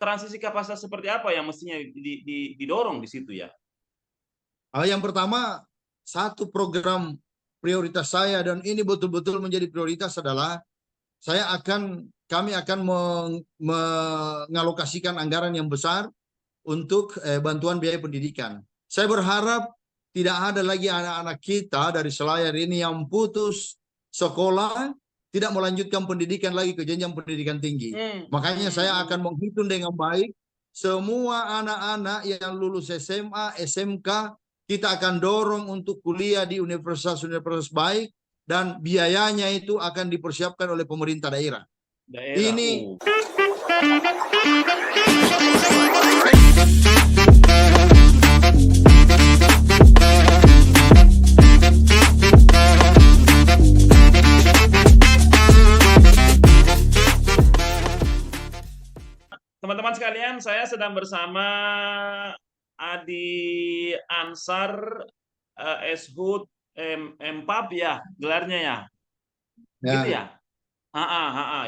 transisi kapasitas seperti apa yang mestinya didorong di situ ya? Yang pertama, satu program prioritas saya dan ini betul-betul menjadi prioritas adalah kami akan mengalokasikan anggaran yang besar untuk bantuan biaya pendidikan. Saya berharap tidak ada lagi anak-anak kita dari Selayar ini yang putus sekolah, tidak melanjutkan pendidikan lagi ke jenjang pendidikan tinggi. Makanya saya akan menghitung dengan baik semua anak-anak yang lulus SMA, SMK, kita akan dorong untuk kuliah di universitas-universitas baik dan biayanya itu akan dipersiapkan oleh pemerintah daerah. Ini teman-teman sekalian, saya sedang bersama Adi Ansar, Eshud Empap ya, gelarnya ya, gitu ya?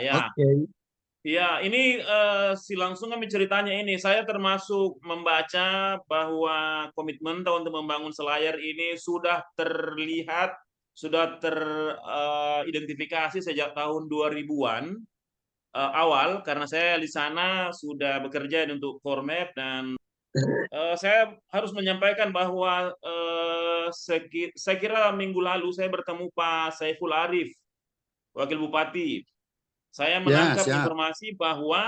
Ya. Okay. Ya, ini langsung kami ceritanya ini. Saya termasuk membaca bahwa komitmen untuk membangun Selayar ini sudah terlihat, sudah teridentifikasi sejak tahun 2000-an awal, karena saya di sana sudah bekerja untuk Kormap dan saya harus menyampaikan bahwa saya kira minggu lalu saya bertemu Pak Saiful Arif, Wakil Bupati. Saya menangkap informasi bahwa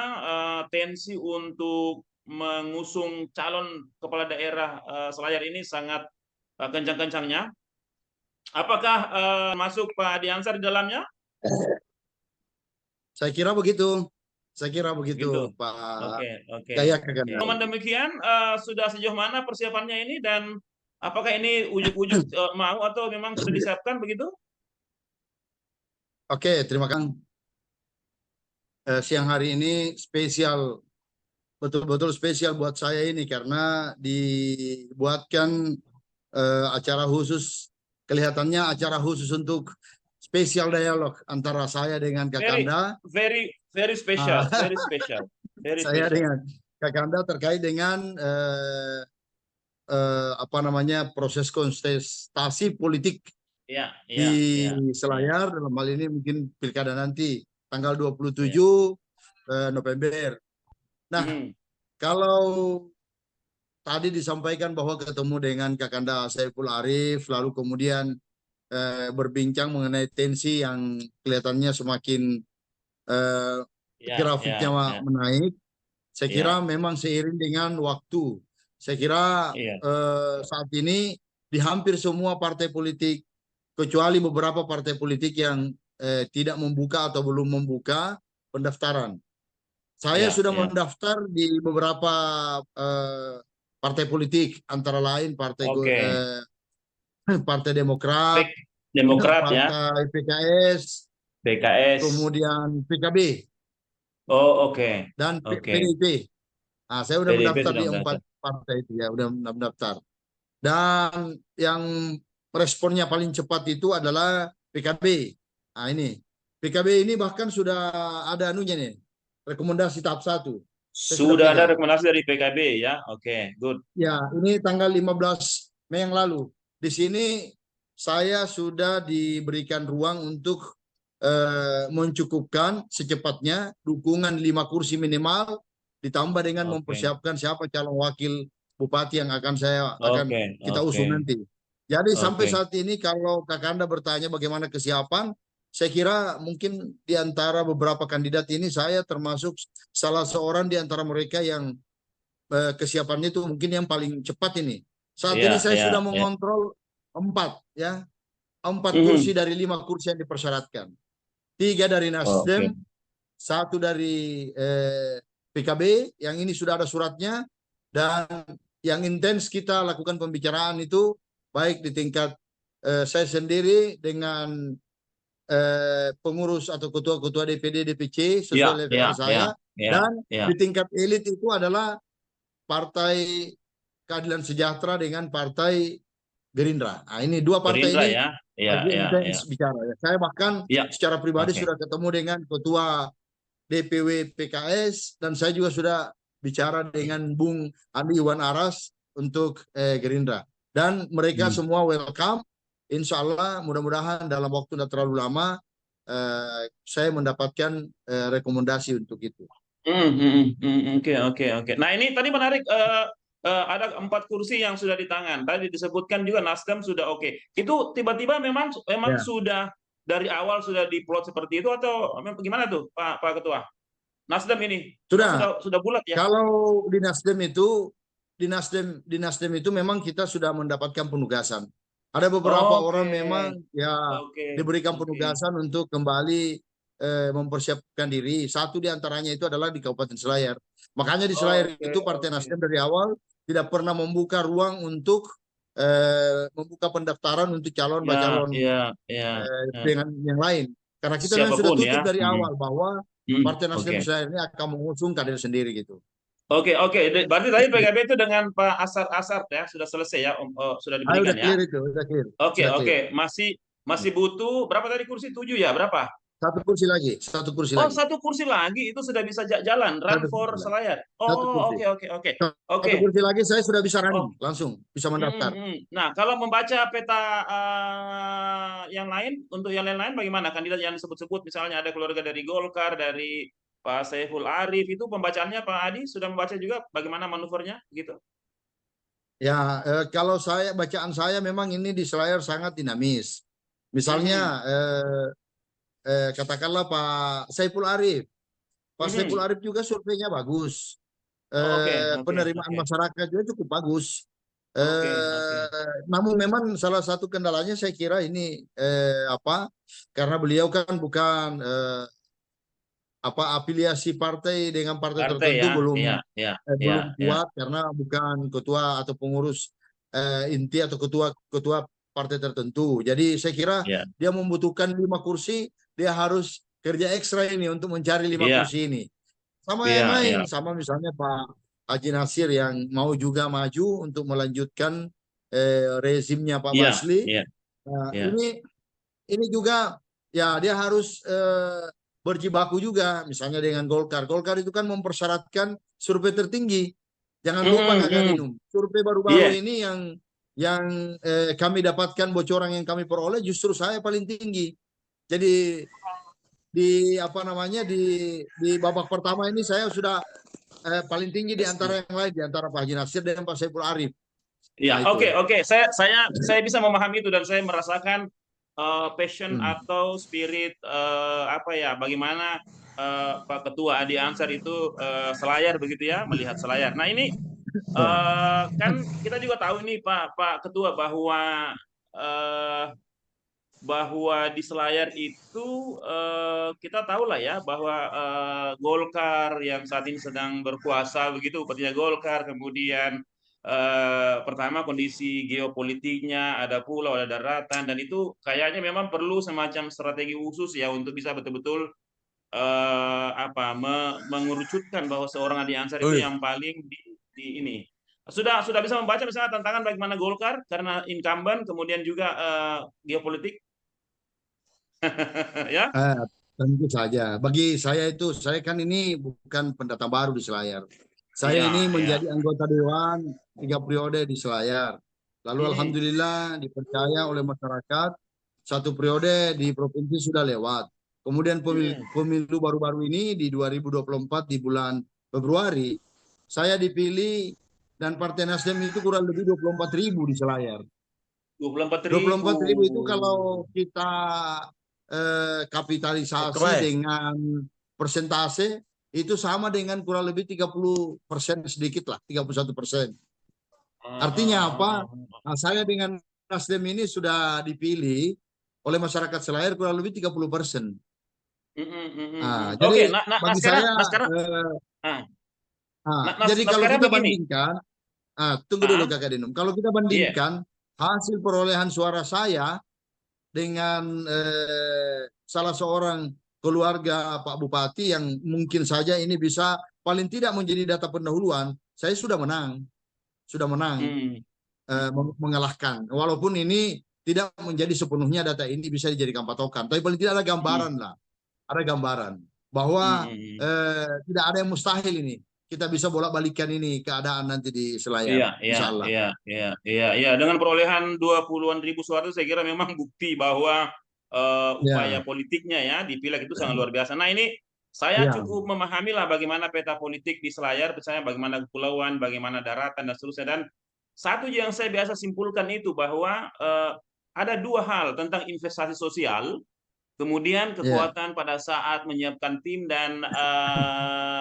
tensi untuk mengusung calon kepala daerah Selayar ini sangat kencang-kencangnya. Apakah masuk Pak Adi Ansar di dalamnya? Saya kira begitu. Gitu. Pak. Oke. Namun demikian, sudah sejauh mana persiapannya ini dan apakah ini ujuk-ujuk mau atau memang sudah disiapkan begitu? Oke, terima kasih. Siang hari ini spesial, betul-betul spesial buat saya ini karena dibuatkan acara khusus, kelihatannya acara khusus untuk spesial dialog antara saya dengan Kakanda. Very special, very special. Saya dengan Kakanda terkait dengan proses kontestasi politik di Selayar, dalam hal ini mungkin pilkada nanti tanggal 27 November. Nah, kalau tadi disampaikan bahwa ketemu dengan Kakanda Saiful Arif, lalu kemudian berbincang mengenai tensi yang kelihatannya semakin grafiknya menaik. Saya kira memang seiring dengan waktu. Saya kira saat ini di hampir semua partai politik, kecuali beberapa partai politik yang tidak membuka atau belum membuka pendaftaran. Saya sudah mendaftar di beberapa partai politik, antara lain Partai Demokrat, Partai PKS, kemudian PKB, dan PDIP. Nah, saya sudah mendaftar di 4 partai itu ya, sudah mendaftar. Dan yang responnya paling cepat itu adalah PKB. Nah, ini PKB ini bahkan sudah ada anunya nih, rekomendasi tahap 1. Sudah ada rekomendasi dari PKB ya. Oke, good. Ya, ini tanggal 15 Mei yang lalu. Di sini saya sudah diberikan ruang untuk mencukupkan secepatnya dukungan 5 kursi minimal, ditambah dengan mempersiapkan siapa calon wakil bupati yang akan kita usung nanti. Jadi sampai saat ini kalau Kakanda bertanya bagaimana kesiapan, saya kira mungkin di antara beberapa kandidat ini saya termasuk salah seorang di antara mereka yang kesiapannya itu mungkin yang paling cepat ini. Saat ini saya sudah mengontrol 4 kursi dari 5 kursi yang dipersyaratkan. 3 dari Nasdem, 1 dari PKB, yang ini sudah ada suratnya, dan yang intens kita lakukan pembicaraan itu baik di tingkat saya sendiri dengan pengurus atau ketua-ketua DPD, DPC sesuai level saya, dan di tingkat elit itu adalah Partai Keadilan Sejahtera dengan Partai Gerindra. Nah, ini 2 partai ini intens bicara. Saya bahkan secara pribadi sudah ketemu dengan ketua DPW PKS dan saya juga sudah bicara dengan Bung Andi Iwan Aras untuk Gerindra. Dan mereka semua welcome. Insya Allah mudah-mudahan dalam waktu tidak terlalu lama saya mendapatkan rekomendasi untuk itu. Oke. Nah ini tadi menarik, ada 4 kursi yang sudah di tangan. Tadi disebutkan juga Nasdem sudah oke. Itu tiba-tiba memang Ya. sudah dari awal sudah diplot seperti itu atau gimana tuh Pak Ketua? Nasdem ini sudah bulat ya. Kalau di Nasdem itu memang kita sudah mendapatkan penugasan. Ada beberapa orang memang ya diberikan penugasan untuk kembali mempersiapkan diri. Satu di antaranya itu adalah di Kabupaten Selayar. Makanya di Selayar itu Partai Nasdem dari awal tidak pernah membuka ruang untuk membuka pendaftaran untuk calon-calon dengan yang lain. Karena kita memang sudah tutup dari awal bahwa Partai Nasdem Selayar ini akan mengusung kader sendiri gitu. Oke. Berarti tadi PKB itu dengan Pak Asar ya sudah selesai ya, sudah diberikan udah clear itu, udah clear. Oke. Masih butuh berapa tadi kursi? 7 ya? Berapa? Satu kursi lagi. Satu kursi lagi itu sudah bisa jalan run for Selayar. Oke. Satu kursi lagi saya sudah bisa running, langsung bisa mendaftar. Nah, kalau membaca peta yang lain, untuk yang lain bagaimana? Kandidat yang disebut-sebut misalnya ada keluarga dari Golkar, dari Pak Saiful Arif, itu pembacaannya Pak Adi sudah membaca juga bagaimana manuvernya gitu? Ya, kalau bacaan saya memang ini di Selayar sangat dinamis. Misalnya katakanlah Pak Saiful Arif. Pak Saiful Arif juga surveinya bagus. Penerimaan masyarakat juga cukup bagus. Namun memang salah satu kendalanya saya kira ini karena beliau kan bukan afiliasi partai dengan partai tertentu belum kuat karena bukan ketua atau pengurus inti atau ketua partai tertentu. Jadi saya kira dia membutuhkan 5 kursi, dia harus kerja ekstra ini untuk mencari 5 kursi ini. Sama yang lain, sama misalnya Pak Haji Nasir yang mau juga maju untuk melanjutkan rezimnya Pak Basli. Ini juga ya dia harus berjibaku juga misalnya dengan Golkar. Golkar itu kan mempersyaratkan survei tertinggi. Jangan lupa Kakak Dinum, survei baru-baru ini yang kami dapatkan bocoran yang kami peroleh justru saya paling tinggi. Jadi di babak pertama ini saya sudah paling tinggi di antara yang lain, di antara Pak Haji Nasir dan Pak Saiful Arif. Iya, oke. Saya bisa memahami itu dan saya merasakan passion atau spirit bagaimana Pak Ketua Adi Ansar itu Selayar begitu ya, melihat Selayar. Nah ini kan kita juga tahu ini Pak Ketua bahwa di Selayar itu kita tahu lah ya bahwa Golkar yang saat ini sedang berkuasa begitu, sepertinya Golkar, kemudian pertama kondisi geopolitiknya, ada pulau, ada daratan, dan itu kayaknya memang perlu semacam strategi khusus ya untuk bisa betul-betul mengerucutkan bahwa seorang Adi Ansar itu yang paling di ini. Sudah bisa membaca misalnya tantangan bagaimana Golkar karena incumbent, kemudian juga geopolitik. Ya. Tentu saja. Bagi saya kan ini bukan pendatang baru di Selayar. Saya ini menjadi anggota Dewan 3 periode di Selayar. Lalu alhamdulillah dipercaya oleh masyarakat 1 periode di provinsi sudah lewat. Kemudian pemilu baru-baru ini di 2024 di bulan Februari saya dipilih dan Partai Nasdem itu kurang lebih 24.000 di Selayar. 24.000 itu kalau kita kapitalisasi dengan persentase itu sama dengan kurang lebih 30% sedikit lah, 31%. Artinya apa? Nah, saya dengan Nasdem ini sudah dipilih oleh masyarakat Selayar kurang lebih 30%. Jadi bagi saya, jadi kalau kita bandingkan, tunggu dulu Kakak Dinum. Kalau kita bandingkan hasil perolehan suara saya dengan salah seorang keluarga Pak Bupati yang mungkin saja ini bisa paling tidak menjadi data pendahuluan, saya sudah menang mengalahkan. Walaupun ini tidak menjadi sepenuhnya data ini bisa dijadikan patokan, tapi paling tidak ada gambaran lah, ada gambaran bahwa tidak ada yang mustahil ini. kita bisa bolak-balikan ini keadaan nanti di Selayar, Iya, iya, insya Allah. iya, iya, iya, iya. Dengan perolehan 20-an ribu suara itu saya kira memang bukti bahwa upaya Ya, politiknya ya di pileg itu sangat luar biasa. Nah ini saya ya, cukup memahami lah bagaimana peta politik di Selayar, misalnya bagaimana kepulauan, bagaimana daratan dan seterusnya. Dan satu yang saya biasa simpulkan itu bahwa ada dua hal tentang investasi sosial. Kemudian ya, kekuatan pada saat menyiapkan tim dan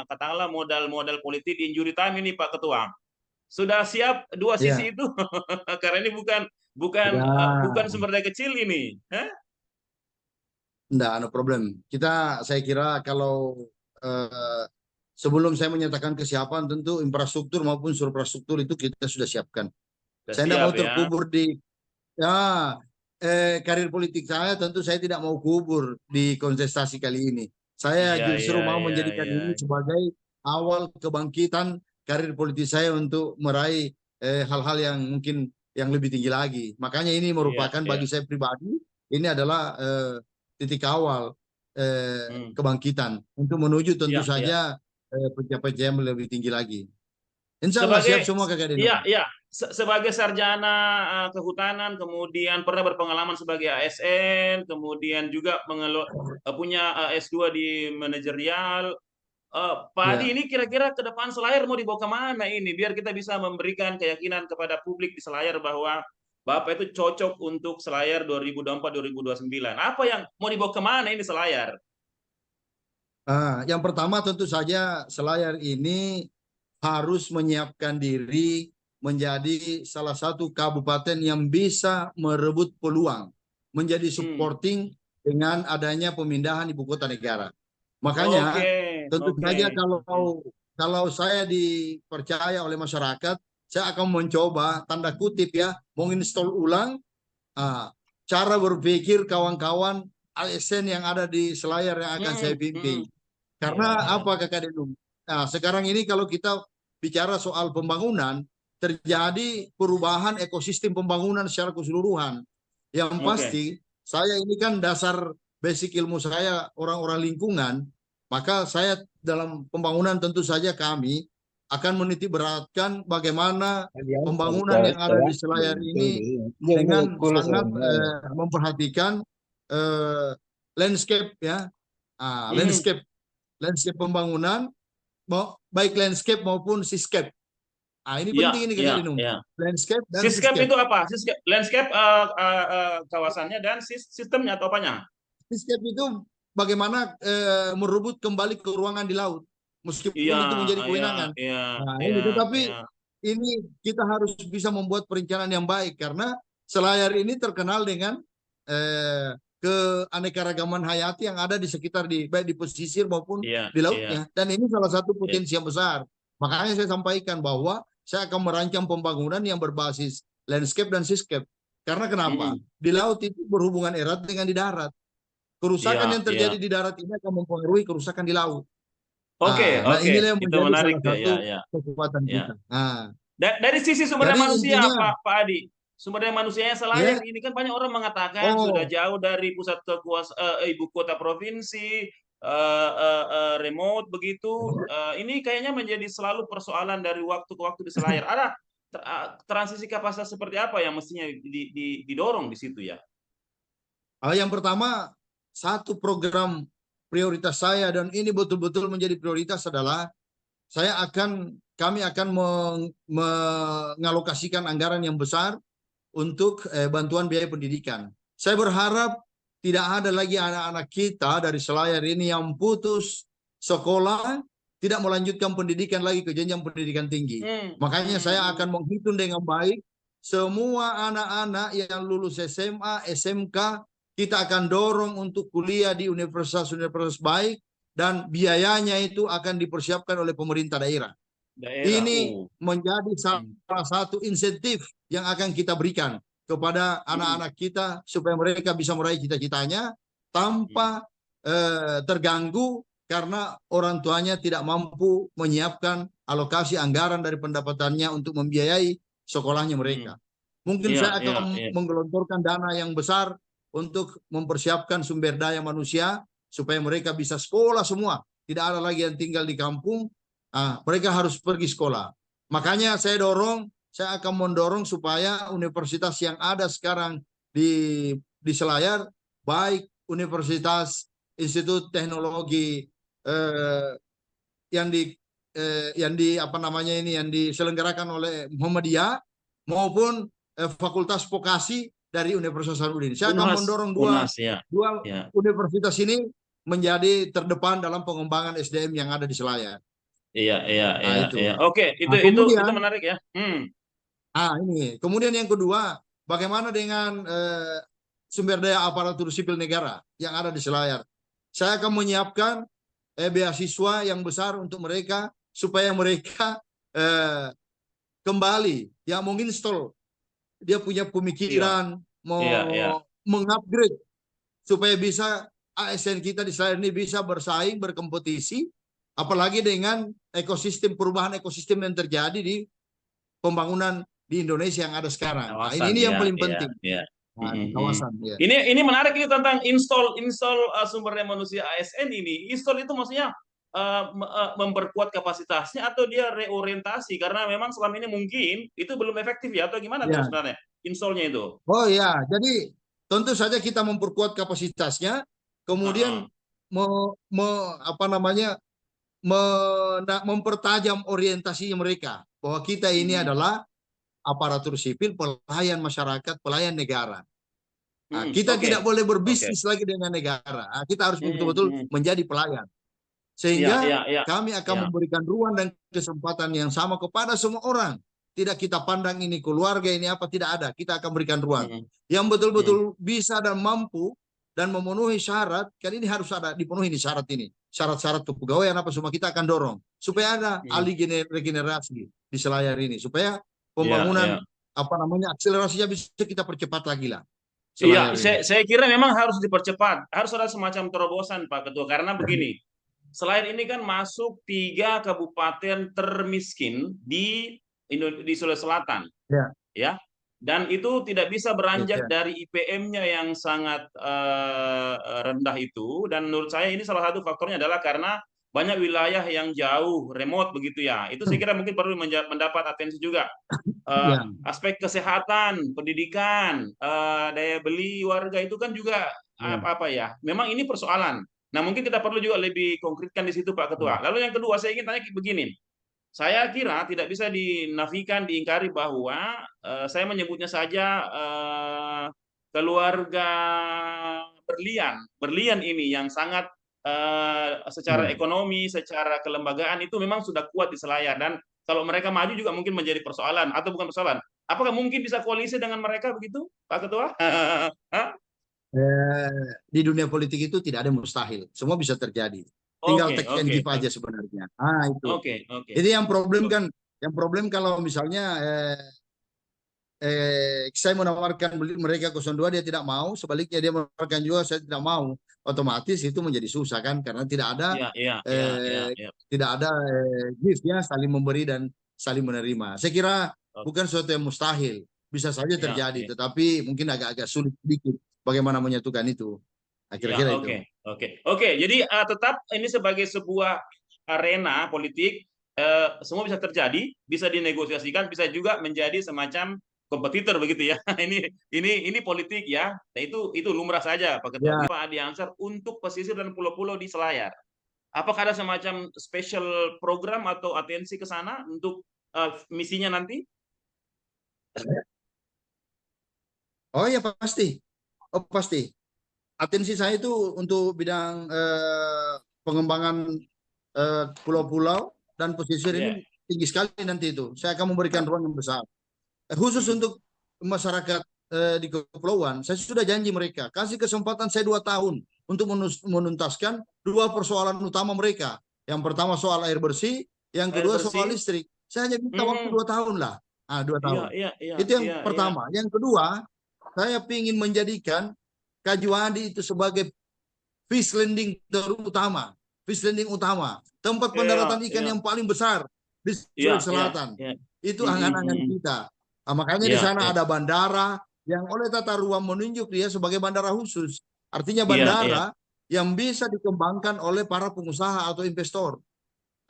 katakanlah modal-modal politik di injury time ini Pak Ketua. Sudah siap dua ya, sisi itu? Karena ini bukan bukan bukan ya. sumber daya kecil ini. Hah? Enggak, no problem. Saya kira kalau eh, sebelum saya menyatakan kesiapan, tentu infrastruktur maupun infrastruktur itu kita sudah siapkan. Sudah Saya tidak siap mau ya. terkubur di ya karir politik saya. Tentu saya tidak mau kubur di kontestasi kali ini. Saya Iya, justru iya, mau iya, menjadikan iya. ini sebagai awal kebangkitan karir politik saya untuk meraih hal-hal yang mungkin yang lebih tinggi lagi. Makanya ini Iya, merupakan iya. bagi saya pribadi ini adalah titik awal Hmm. kebangkitan untuk menuju tentu Iya, iya. saja pencapaian yang lebih tinggi lagi. Insya Allah siap Sebagai semua Kakak Dino. iya, iya. Sebagai sarjana kehutanan, kemudian pernah berpengalaman sebagai ASN, kemudian juga punya S2 di manajerial. Pak Adi, Ya. ini kira-kira ke depan Selayar mau dibawa kemana ini? Biar kita bisa memberikan keyakinan kepada publik di Selayar bahwa Bapak itu cocok untuk Selayar 2024-2029. Apa yang mau dibawa kemana ini Selayar? Yang pertama tentu saja Selayar ini harus menyiapkan diri menjadi salah satu kabupaten yang bisa merebut peluang, menjadi Hmm. supporting dengan adanya pemindahan ibu kota negara. Oke, Makanya tentu oke, saja oke. kalau saya dipercaya oleh masyarakat, saya akan mencoba tanda kutip ya, menginstall ulang ah, cara berpikir kawan-kawan ASN yang ada di Selayar yang akan Hmm, saya hmm. pimpin. Iya, Karena iya. apa Kakak Denum? Nah, sekarang ini kalau kita bicara soal pembangunan, terjadi perubahan ekosistem pembangunan secara keseluruhan. Yang Oke. pasti, saya ini kan dasar basic ilmu saya orang-orang lingkungan, maka saya dalam pembangunan tentu saja kami akan menitik beratkan bagaimana pembangunan yang ada di Selayar ini dengan sangat memperhatikan eh, landscape ya, Hmm. landscape pembangunan, baik landscape maupun seascape. Ini Iya, penting ini iya, Kakak Dinum. iya. Landscape dan Seascape seascape. itu apa? Seascape, landscape kawasannya dan sistemnya atau apanya? Seascape itu bagaimana merebut kembali ke ruangan di laut, Iya, meskipun itu menjadi iya, kewenangan. iya, Nah, iya, ini tetapi iya. ini kita harus bisa membuat perencanaan yang baik karena Selayar ini terkenal dengan keanekaragaman hayati yang ada di sekitar baik di pesisir maupun Iya, di iya, lautnya. Dan ini salah satu iya. potensi yang besar. Makanya saya sampaikan bahwa saya akan merancang pembangunan yang berbasis landscape dan seascape. Karena kenapa? Mm-mm. Di laut itu berhubungan erat dengan di darat. Kerusakan Iya, yang iya. terjadi di darat ini akan mempengaruhi kerusakan di laut. Oke, Nah oke. inilah yang Itu menjadi menarik salah tuh. Ya, satu ya, kekuatan ya. kita. Dari sisi sumber Jadi daya manusia, intinya, Pak Adi. Sumber daya manusianya Selayar ya, ini kan banyak orang mengatakan sudah oh, jauh dari pusat ibu kota provinsi, remote begitu. Ini kayaknya menjadi selalu persoalan dari waktu ke waktu di Selayar. Ada transisi kapasitas seperti apa yang mestinya didorong di situ ya? yang pertama satu program prioritas saya dan ini betul-betul menjadi prioritas adalah kami akan mengalokasikan anggaran yang besar untuk bantuan biaya pendidikan. Saya berharap tidak ada lagi anak-anak kita dari Selayar ini yang putus sekolah, tidak melanjutkan pendidikan lagi ke jenjang pendidikan tinggi. Hmm, Makanya hmm, saya hmm. akan menghitung dengan baik semua anak-anak yang lulus SMA, SMK, kita akan dorong untuk kuliah di universitas-universitas baik dan biayanya itu akan dipersiapkan oleh pemerintah daerah. Daerah. Ini menjadi Hmm, salah satu insentif yang akan kita berikan kepada hmm, anak-anak kita supaya mereka bisa meraih cita-citanya hmm, tanpa terganggu karena orang tuanya tidak mampu menyiapkan alokasi anggaran dari pendapatannya untuk membiayai sekolahnya hmm. mereka. Mungkin Iya, saya iya, akan iya. menggelontorkan dana yang besar untuk mempersiapkan sumber daya manusia supaya mereka bisa sekolah semua. Tidak ada lagi yang tinggal di kampung, mereka harus pergi sekolah. Makanya saya akan mendorong supaya universitas yang ada sekarang di Selayar, baik Universitas Institut Teknologi yang yang diselenggarakan oleh Muhammadiyah maupun Fakultas Vokasi dari Universitas Hasanuddin. Saya akan mendorong dua universitas ini menjadi terdepan dalam pengembangan SDM yang ada di Selayar. Itu. Oke, itu menarik ya. Kemudian yang kedua, bagaimana dengan sumber daya aparatur sipil negara yang ada di Selayar? Saya akan menyiapkan beasiswa yang besar untuk mereka supaya mereka kembali menginstall, dia punya pemikiran mengupgrade supaya bisa ASN kita di Selayar ini bisa bersaing, berkompetisi, apalagi dengan perubahan ekosistem yang terjadi di pembangunan di Indonesia yang ada sekarang. Ini yang paling penting. Kawasan. Ini menarik ini tentang install sumber daya manusia ASN ini. Install itu maksudnya memperkuat kapasitasnya atau dia reorientasi, karena memang selama ini mungkin itu belum efektif ya, atau gimana tuh sebenarnya installnya itu? Oh ya, jadi tentu saja kita memperkuat kapasitasnya, kemudian mempertajam orientasi mereka bahwa kita ini adalah aparatur sipil, pelayan masyarakat, pelayan negara. Kita tidak boleh berbisnis lagi dengan negara. Kita harus betul-betul menjadi pelayan. Sehingga kami akan memberikan ruang dan kesempatan yang sama kepada semua orang. Tidak kita pandang ini keluarga, ini apa, tidak ada. Kita akan berikan ruang. Yang betul-betul bisa dan mampu dan memenuhi syarat, kan ini harus ada dipenuhi syarat ini. Syarat-syarat kepegawaian apa semua kita akan dorong. Supaya ada alih regenerasi di Selayar ini. Supaya pembangunan akselerasinya bisa kita percepat lagi lah. Iya, saya kira memang harus dipercepat. Harus ada semacam terobosan, Pak Ketua. Karena begini, Selayar ini kan masuk 3 kabupaten termiskin di Sulawesi Selatan, ya. Dan itu tidak bisa beranjak dari IPM-nya yang sangat rendah itu. Dan menurut saya ini salah satu faktornya adalah karena banyak wilayah yang jauh, remote begitu ya. Itu saya kira mungkin perlu mendapat atensi juga. Aspek kesehatan, pendidikan, daya beli warga itu kan juga memang ini persoalan. Nah, mungkin kita perlu juga lebih konkretkan di situ, Pak Ketua. Lalu yang kedua, saya ingin tanya begini. Saya kira tidak bisa dinafikan, diingkari bahwa saya menyebutnya saja keluarga Berlian ini yang sangat secara ekonomi, secara kelembagaan itu memang sudah kuat di Selayar, dan kalau mereka maju juga mungkin menjadi persoalan atau bukan persoalan. Apakah mungkin bisa koalisi dengan mereka begitu, Pak Ketua? Di dunia politik itu tidak ada yang mustahil, semua bisa terjadi. Tinggal take and give aja sebenarnya. Itu. Jadi yang problem kalau misalnya saya menawarkan mereka 02, dia tidak mau, sebaliknya dia menawarkan juga saya tidak mau, otomatis itu menjadi susah kan, karena tidak ada tidak ada give-nya, saling memberi dan saling menerima. Saya kira bukan sesuatu yang mustahil, bisa saja terjadi, tetapi mungkin agak-agak sulit sedikit bagaimana menyatukan itu. Kira-kira itu. Oke. Jadi tetap ini sebagai sebuah arena politik, semua bisa terjadi, bisa dinegosiasikan, bisa juga menjadi semacam kompetitor begitu ya. Ini politik ya. Nah, itu lumrah saja, Pak Ketua. Pak Adi Ansar, untuk pesisir dan pulau-pulau di Selayar, apakah ada semacam special program atau atensi ke sana untuk misinya nanti? Oh ya, pasti. Atensi saya itu untuk bidang pengembangan pulau-pulau dan pesisir ini tinggi sekali nanti itu. Saya akan memberikan ruang yang besar. Khusus untuk masyarakat di kepulauan, saya sudah janji mereka, kasih kesempatan saya 2 tahun untuk menuntaskan 2 persoalan utama mereka. Yang pertama soal air bersih, yang kedua soal listrik. Saya hanya minta waktu 2 tahun lah. 2 tahun. Itu yang pertama. Yang kedua, saya ingin menjadikan Kajuandi itu sebagai fish landing terutama, tempat pendaratan ikan yang paling besar di Sulawesi Selatan. Itu angan-angan kita. Makanya di sana ada bandara yang oleh tata ruang menunjuk dia sebagai bandara khusus. Artinya bandara yang bisa dikembangkan oleh para pengusaha atau investor.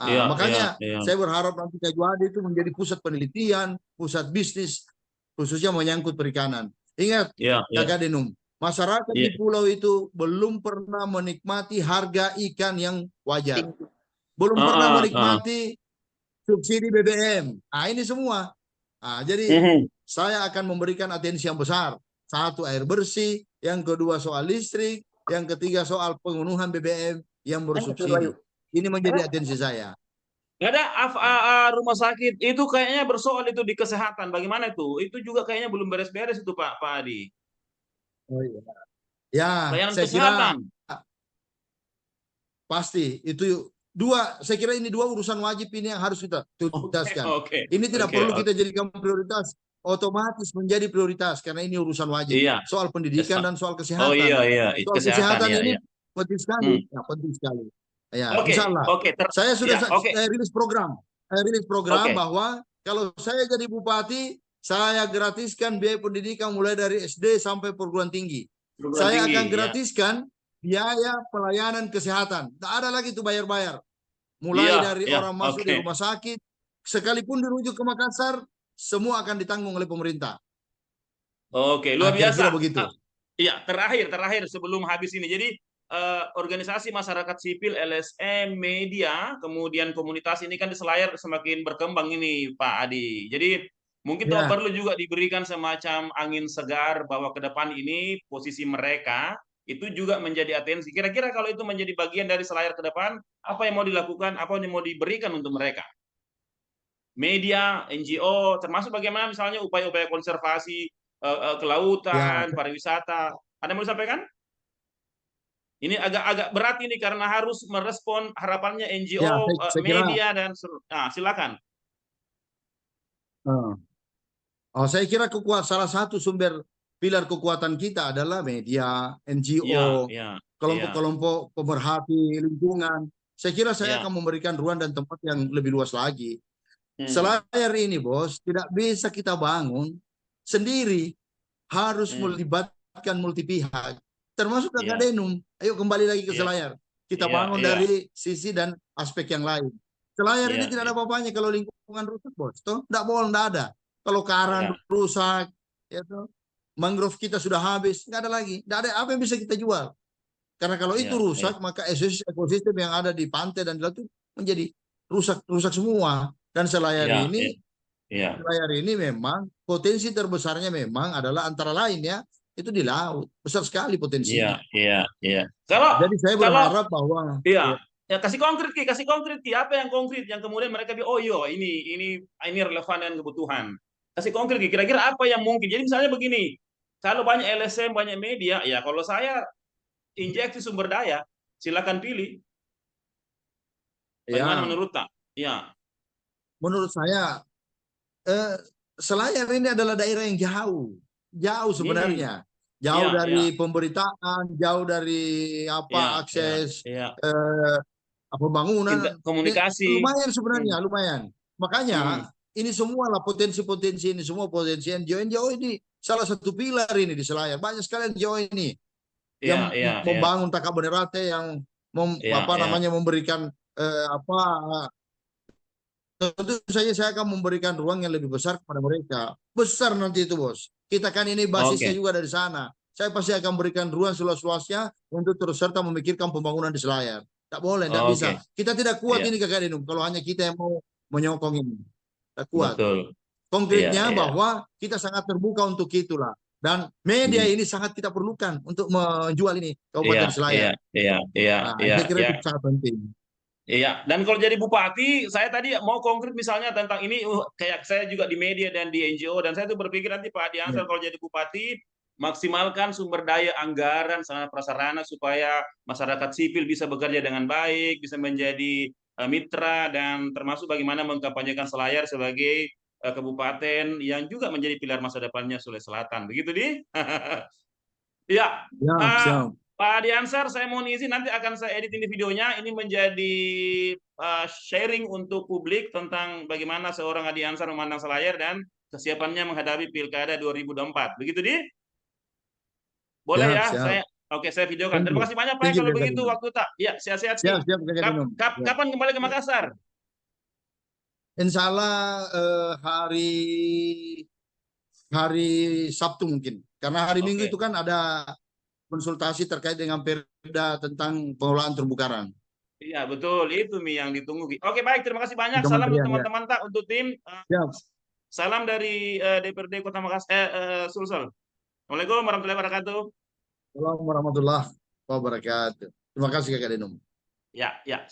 Makanya saya berharap nanti Kajuade itu menjadi pusat penelitian, pusat bisnis, khususnya menyangkut perikanan. Ingat, Kakak Denum, masyarakat di pulau itu belum pernah menikmati harga ikan yang wajar. Belum pernah menikmati subsidi BBM. Ini semua. Jadi saya akan memberikan atensi yang besar. Satu, air bersih. Yang kedua, soal listrik. Yang ketiga, soal pemenuhan BBM yang bersubsidi. Ini menjadi atensi saya. Nggak ada rumah sakit itu kayaknya bersoal itu di kesehatan. Bagaimana itu? Itu juga kayaknya belum beres-beres itu Pak Adi. Oh iya. Ya, layanan saya kesehatan. Kira pasti itu dua. Saya kira ini dua urusan wajib ini yang harus kita tuntaskan. Ini tidak perlu kita jadikan prioritas. Otomatis menjadi prioritas karena ini urusan wajib. Soal pendidikan dan soal kesehatan. Soal kesehatan ini penting sekali. Penting sekali. Misalnya, saya sudah rilis program. Bahwa kalau saya jadi bupati, saya gratiskan biaya pendidikan mulai dari SD sampai perguruan tinggi. Saya akan gratiskan biaya pelayanan kesehatan. Tidak ada lagi itu bayar-bayar. Mulai dari orang masuk di rumah sakit, sekalipun dirujuk ke Makassar, semua akan ditanggung oleh pemerintah. Luar biasa. Begitu. Iya, terakhir sebelum habis ini. Jadi organisasi masyarakat sipil, LSM, media, kemudian komunitas ini kan di Selayar semakin berkembang ini Pak Adi. Jadi mungkin perlu juga diberikan semacam angin segar bahwa ke depan ini posisi mereka itu juga menjadi atensi. Kira-kira kalau itu menjadi bagian dari Selayar ke depan, apa yang mau dilakukan, apa yang mau diberikan untuk mereka? Media, NGO, termasuk bagaimana misalnya upaya-upaya konservasi kelautan, pariwisata. Ada yang mau disampaikan? Ini agak berat ini karena harus merespon harapannya NGO, media dan silakan. Saya kira salah satu sumber pilar kekuatan kita adalah media, NGO, kelompok-kelompok pemerhati lingkungan. Saya kira saya akan memberikan ruang dan tempat yang lebih luas lagi. Selayar ini, Bos, tidak bisa kita bangun sendiri, harus melibatkan multi pihak. Termasuk Kakak Denum. Ayo kembali lagi ke Selayar. Kita bangun dari sisi dan aspek yang lain. Selayar ini tidak ada apa-apanya kalau lingkungan rusak, Bos. Tidak boleh, tidak ada. Kalau karang rusak, mangrove kita sudah habis, nggak ada lagi. Tidak ada apa yang bisa kita jual. Karena kalau itu rusak, maka ekosistem yang ada di pantai dan di laut itu menjadi rusak semua. Dan Selayar ini memang potensi terbesarnya memang adalah antara lain itu di laut, besar sekali potensinya. Jadi saya berharap bahwa kasih konkret Ki, apa yang konkret yang kemudian mereka bilang ini relevan dengan kebutuhan. Kasih konkret Ki, kira-kira apa yang mungkin. Jadi misalnya begini, kalau banyak LSM, banyak media, kalau saya injeksi sumber daya, silakan pilih. Bagaimana menurut Tak? Menurut saya Selayar ini adalah daerah yang jauh sebenarnya, jauh dari pemberitaan, jauh dari akses pembangunan, komunikasi. Lumayan sebenarnya, lumayan. Makanya ini semua lah potensi-potensi ini, semua potensi NGO ini salah satu pilar ini di Selayar. Banyak sekali NGO ini yang membangun Taka Bonerate, yang memberikan tentu saja saya akan memberikan ruang yang lebih besar kepada mereka. Besar nanti itu, Bos. Kita kan ini basisnya juga dari sana. Saya pasti akan berikan ruang seluas-luasnya untuk terus serta memikirkan pembangunan di Selayar. Tak boleh, tidak bisa. Kita tidak kuat ini Kakak Denum, kalau hanya kita yang mau menyokong ini. Tak kuat. Konkretnya bahwa kita sangat terbuka untuk itulah. Dan media ini sangat kita perlukan untuk menjual ini Kabupaten Selayar. Saya kira itu sangat penting. Iya, dan kalau jadi bupati, saya tadi mau konkret misalnya tentang ini, kayak saya juga di media dan di NGO, dan saya tuh berpikir nanti Pak Adi Ansar kalau jadi bupati, maksimalkan sumber daya anggaran, sarana prasarana supaya masyarakat sipil bisa bekerja dengan baik, bisa menjadi mitra, dan termasuk bagaimana mengkampanyekan Selayar sebagai kabupaten yang juga menjadi pilar masa depannya Sulawesi Selatan. Begitu, Di? Ya. Pak Adi Ansar, saya mohon izin nanti akan saya edit ini videonya. Ini menjadi sharing untuk publik tentang bagaimana seorang Adi Ansar memandang Selayar dan kesiapannya menghadapi Pilkada 2024. Begitu, Di? Boleh ya? Oke, saya videokan. Thank Terima you. kasih banyak Pak Thank you, kalau Kakak begitu Dinum. waktu tak. Ya, sehat-sehat. Siap, siap, Kakak Dinum. Siap, Kapan kembali ke siap. Makassar? Insya Allah hari Sabtu mungkin. Karena hari Minggu itu Oke. kan ada konsultasi terkait dengan Perda tentang pengelolaan terumbu karang. Iya, betul. Itu Mi yang ditunggu. Oke, baik. Terima kasih banyak. Di Salam untuk kementerian ya. teman-teman tak untuk tim. Siap. Salam dari DPRD Kota Makassar, Sulsel. Assalamualaikum warahmatullahi wabarakatuh. Assalamualaikum warahmatullahi wabarakatuh. Terima kasih Kakak Dinum. Ya, ya.